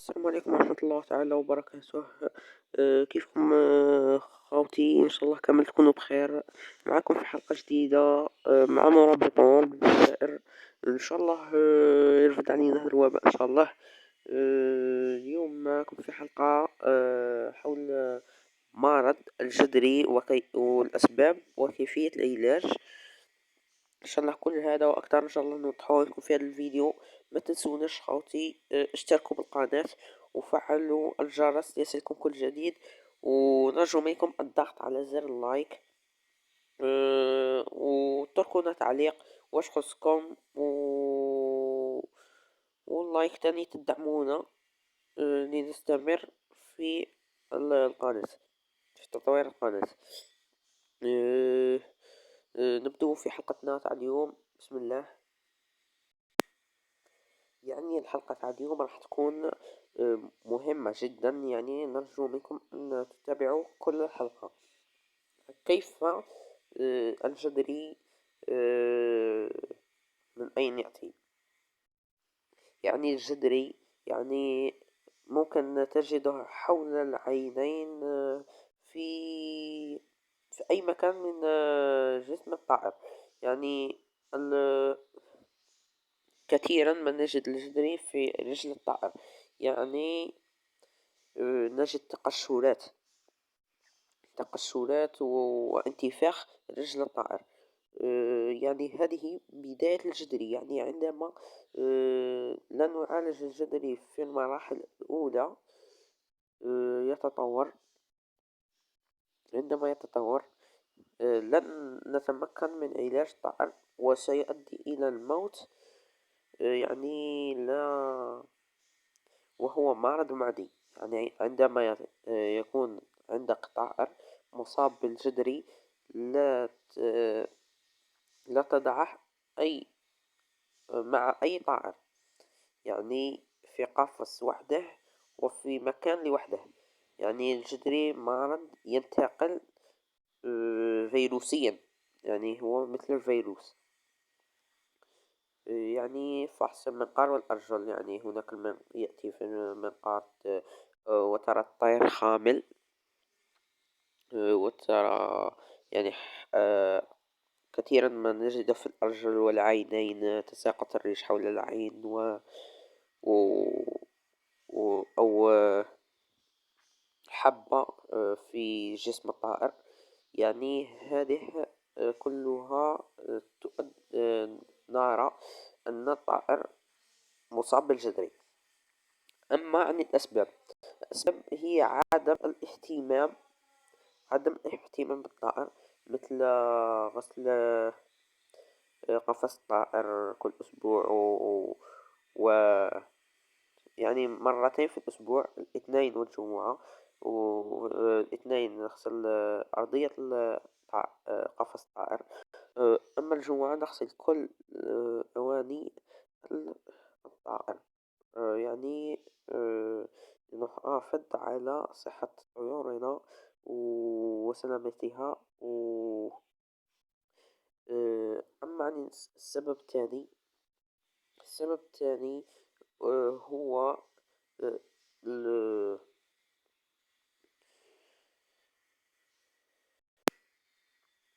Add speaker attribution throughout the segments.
Speaker 1: السلام عليكم ورحمة الله تعالى وبركاته. كيفكم خاوتي؟ إن شاء الله كامل تكونوا بخير. معكم في حلقة جديدة مع مربطون بالجزائر. إن شاء الله يرفد علينا هذا الوباء إن شاء الله. اليوم معكم في حلقة حول مرض الجدري والأسباب وكيفية العلاج. ان شاء الله كل هذا واكثر ان شاء الله نوضحوه لكم في هذا الفيديو. ما تنسوناش خوتي اشتركوا بالقناة وفعلوا الجرس ليصلكم كل جديد، ونرجو منكم الضغط على زر اللايك وتركوا لنا تعليق واش خصكم واللايك تاني تدعمونا لنستمر في القناة، في تطوير القناة. أه نبدأ في حلقتنا تاع اليوم. بسم الله. يعني الحلقة تاع اليوم راح تكون مهمة جدا، يعني نرجو منكم أن تتابعوا كل الحلقة. كيف الجدري من أين يأتي؟ يعني الجدري يعني ممكن تجده حول العينين في أي مكان من جسم الطائر. يعني كثيرا ما نجد الجدري في رجل الطائر، يعني نجد تقشرات وانتفاخ رجل الطائر. يعني هذه بداية الجدري. يعني عندما لا نعالج الجدري في المراحل الأولى يتطور. عندما يتطور لن نتمكن من علاج الطائر وسيؤدي إلى الموت. يعني لا، وهو مرض معدي. يعني عندما يكون عندك طائر مصاب بالجدري لا تضعه أي مع أي طائر، يعني في قفص وحده وفي مكان لوحده. يعني الجدري مرض ينتقل فيروسيا، يعني هو مثل الفيروس. يعني فحص المنقار والأرجل. يعني هناك يأتي في المنقار وترى الطير خامل، وترى يعني كثيرا ما نجد في الأرجل والعينين تساقط الريش حول العين و... أو حبة في جسم الطائر. يعني هذه كلها نرى أن الطائر مصاب بالجدري. أما عن الأسباب هي عدم الاهتمام بالطائر، مثل غسل قفص الطائر كل أسبوع و... يعني مرتين في الأسبوع، الاثنين والجمعة. والاثنين نغسل أرضية قفص الطائر. أما الجمعة نغسل كل أواني الطائر. يعني نحافظ على صحة طيورنا وسلامتها أما عن السبب الثاني هو آه، ال-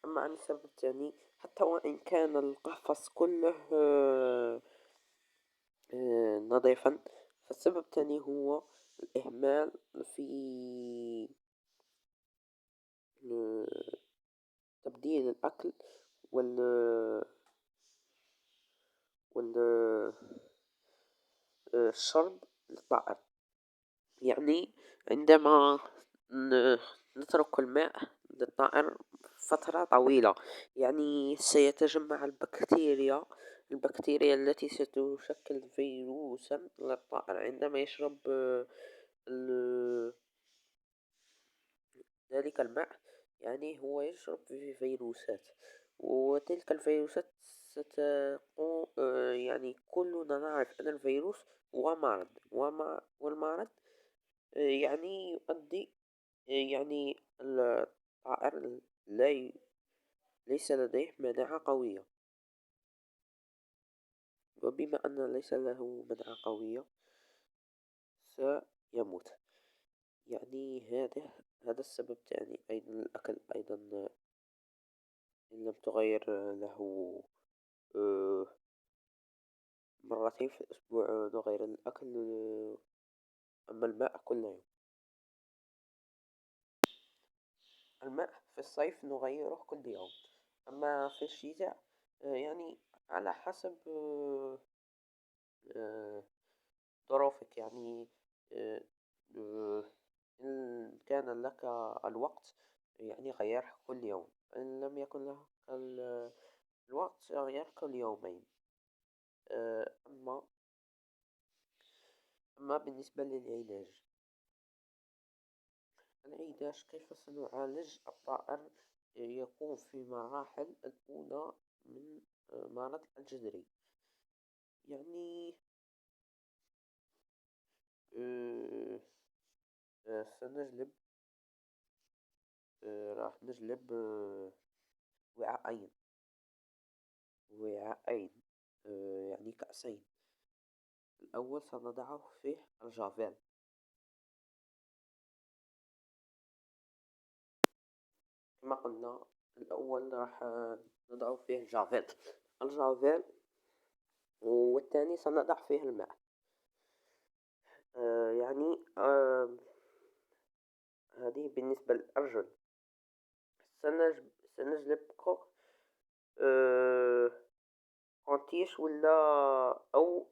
Speaker 1: أما عن السبب الثاني، حتى وإن كان القفص كله نظيفا، فالسبب الثاني هو الإهمال في تبديل الأكل وال وال الشرب للطائر. يعني عندما نترك الماء للطائر فترة طويلة، يعني سيتجمع البكتيريا التي ستشكل فيروسا للطائر عندما يشرب ذلك الماء. يعني هو يشرب فيه فيروسات، وتلك الفيروسات ستقوم يعني كلنا نعرف أن الفيروس هو مرض والمرض يعني يؤدي يعني الطائر ليس لديه مناعة قوية. وبما أن ليس له مناعة قوية سيموت. يعني هذا السبب تعني أيضا الأكل أيضا، إن لم تغير له آه، مرتين في الأسبوع نغير الأكل. أما الماء كل يوم. الماء في الصيف نغيره كل يوم، أما في الشتاء يعني على حسب آه، ظروفك. يعني آه، آه، إن كان لك الوقت يعني غيره كل يوم، إن لم يكن لك الوقت غيره كل يومين. أما بالنسبة للعلاج، كيف سنعالج الطائر يكون في المراحل الأولى من مرض الجدري؟ يعني آه، سنجلب راح نجلب وعاءين وعاءين يعني كأسين. الأول سنضع فيه الجافيل. كما قلنا، الأول راح نضع فيه الجافيل، والثاني سنضع فيه الماء. يعني هذه بالنسبة للأرجل. سنجلب كوك قنتيش، ولا أو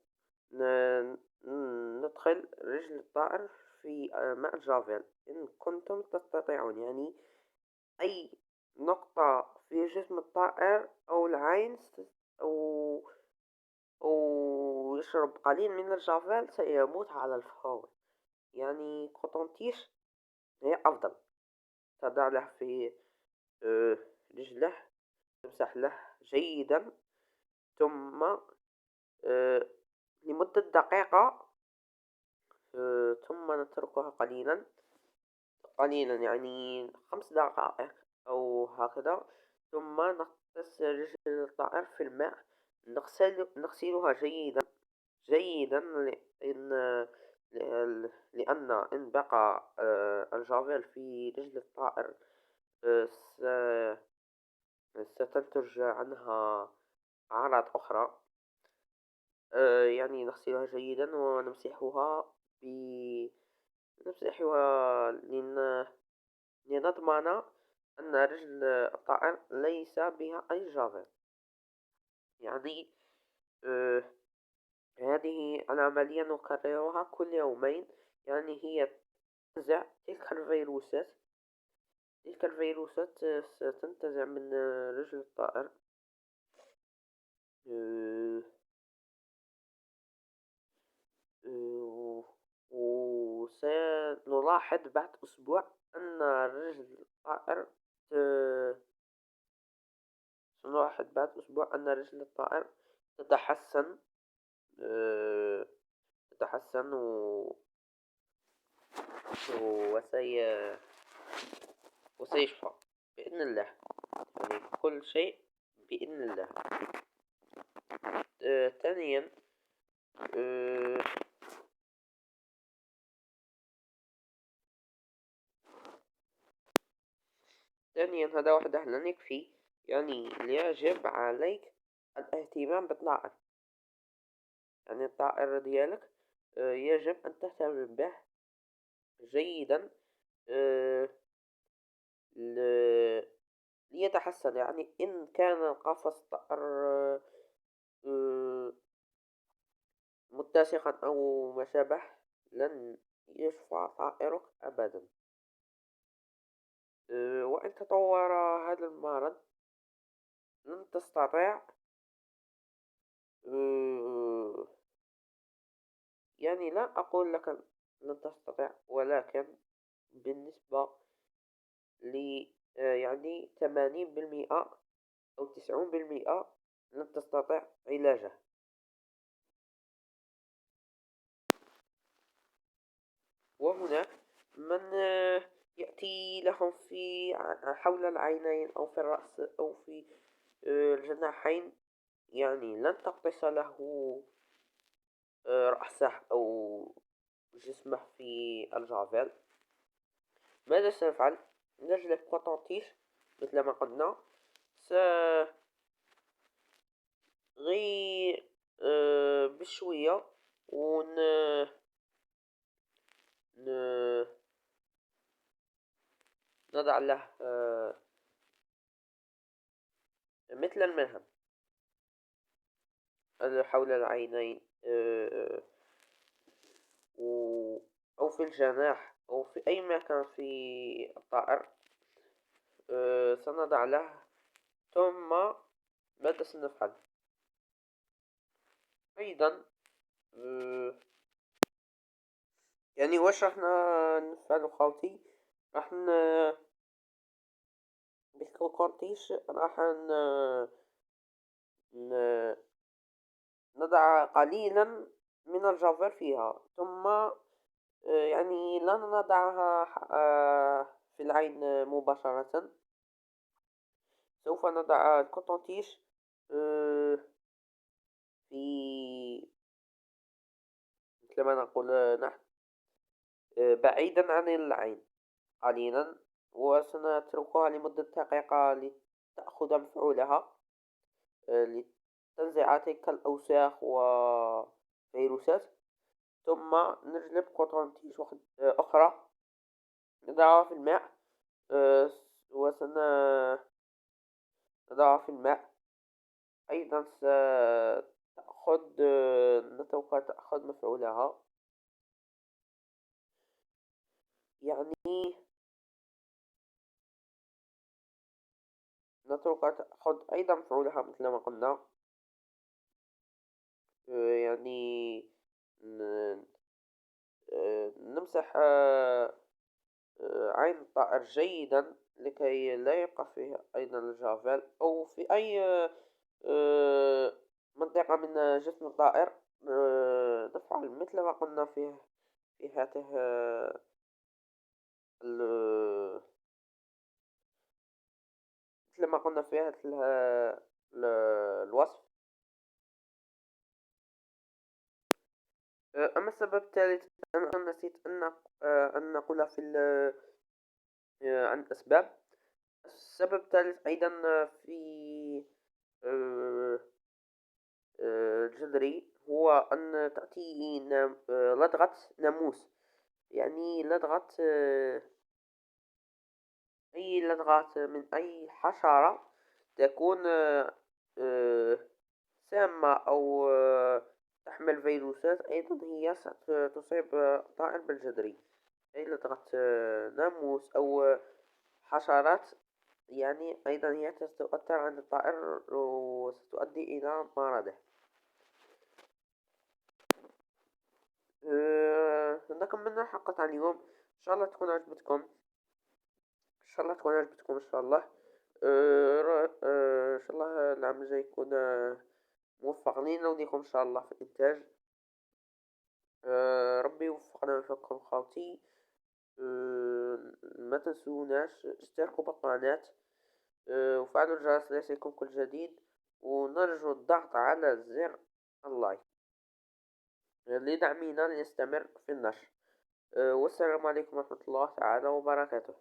Speaker 1: ندخل رجل الطائر في ماء الجافيل إن كنتم تستطيعون. يعني أي نقطة في جسم الطائر أو العين، أو يشرب قليل من الجافيل سيموت على الفور. يعني كوتونتيش هي أفضل. تضع له في رجله، تمسح له جيدا، ثم لمدة دقيقة، ثم نتركها قليلا قليلا، يعني 5 دقائق أو هكذا. ثم نغسل رجل الطائر في الماء، نغسلها جيدا جيدا. لأن إن بقى الجافيل في رجل الطائر ستنتج عنها أعراض أخرى. يعني نغسلها جيدا ونمسحها ب نمسحها لنضمن أن رجل الطائر ليس بها أي جافيل. يعني آه، هذه العملية نكررها كل يومين. يعني هي تنزع تلك الفيروسات ستنتزع من رجل الطائر. آه، آه، وسنلاحظ بعد أسبوع أن رجل الطائر ت- سنلاحظ بعد أسبوع أن رجل الطائر تتحسن آه، تتحسن وسي... وسيشفى بإذن الله. يعني كل شيء بإذن الله. ثانيا آه، هذا وحده لن يكفي. يعني يجب عليك الاهتمام بالطائر. يعني الطائر ديالك يجب أن تهتم به جيدا آه، ل- ليتحسن. يعني إن كان قفص الطائر آه، متسخا أو ما شابه، لن يشفى طائرك أبدا. وإن تطور هذا المرض لن تستطيع آه، يعني لا أقول لك لن تستطيع، ولكن بالنسبة ل يعني 80% أو 90% لن تستطيع علاجه. وهناك من يأتي لهم في حول العينين أو في الرأس أو في الجناحين. يعني لن تقتص له رأسه أو جسمه في الجافيل. ماذا سنفعل؟ نجلب قطنطيش مثل ما قلنا. غي بشوية ن... نضع له مثل الملهم حول العينين، أو في الجناح أو في أي مكان في الطائر. سنضع له. ثم ماذا سنفعل؟ أيضا يعني واش راح نفعلو خاوتي؟ راح بالكورتيش راح ن... نضع قليلا من الجافيل فيها. ثم يعني لا نضعها في العين مباشرة. سوف نضع الكوتونتيش في مثل ما نقول نحن بعيدا عن العين قليلا، وسنتركها لمدة دقيقة لتأخذ مفعولها، لتنزع تلك الأوساخ وفيروسات. ثم نجلب قطنطيش أخرى نضعها في الماء. وسنضعها في الماء أيضا. ستأخذ نتوقع تأخذ مفعولها، يعني نتركها تأخذ أيضا مفعولها مثل ما قلنا. يعني نمسح عين الطائر جيدا لكي لا يبقى فيه أيضا الجافيل، أو في أي منطقة من جسم الطائر. نفعل مثل ما قلنا في هذه مثل ما قلنا في هذا الوصف. أما السبب الثالث، أنا نسيت أن نقول عن الأسباب. السبب الثالث أيضا في آه، الجذري هو أن تأتي لدغة ناموس. يعني لدغة أي لدغة من أي حشرة تكون سامة أو تحمل فيروسات. أيضا هي ستصيب الطائر بالجدري. أي لدغة ناموس أو حشرات، يعني أيضا هي ستؤثر على الطائر وستؤدي إلى مرضه. نكملنا حلقة اليوم. إن شاء الله تكون عجبتكم. إن شاء الله. إن شاء الله العام الجاي يكون موفق لينا وليكم إن شاء الله في الإنتاج. ربي يوفقنا ويوفقكم خاوتي. ما تنسوناش اشتركوا بالقناة، وفعلوا الجرس ليصلكم كل جديد، ونرجو الضغط على زر اللايك لدعمنا لنستمر في النشر. والسلام عليكم ورحمة الله تعالى وبركاته.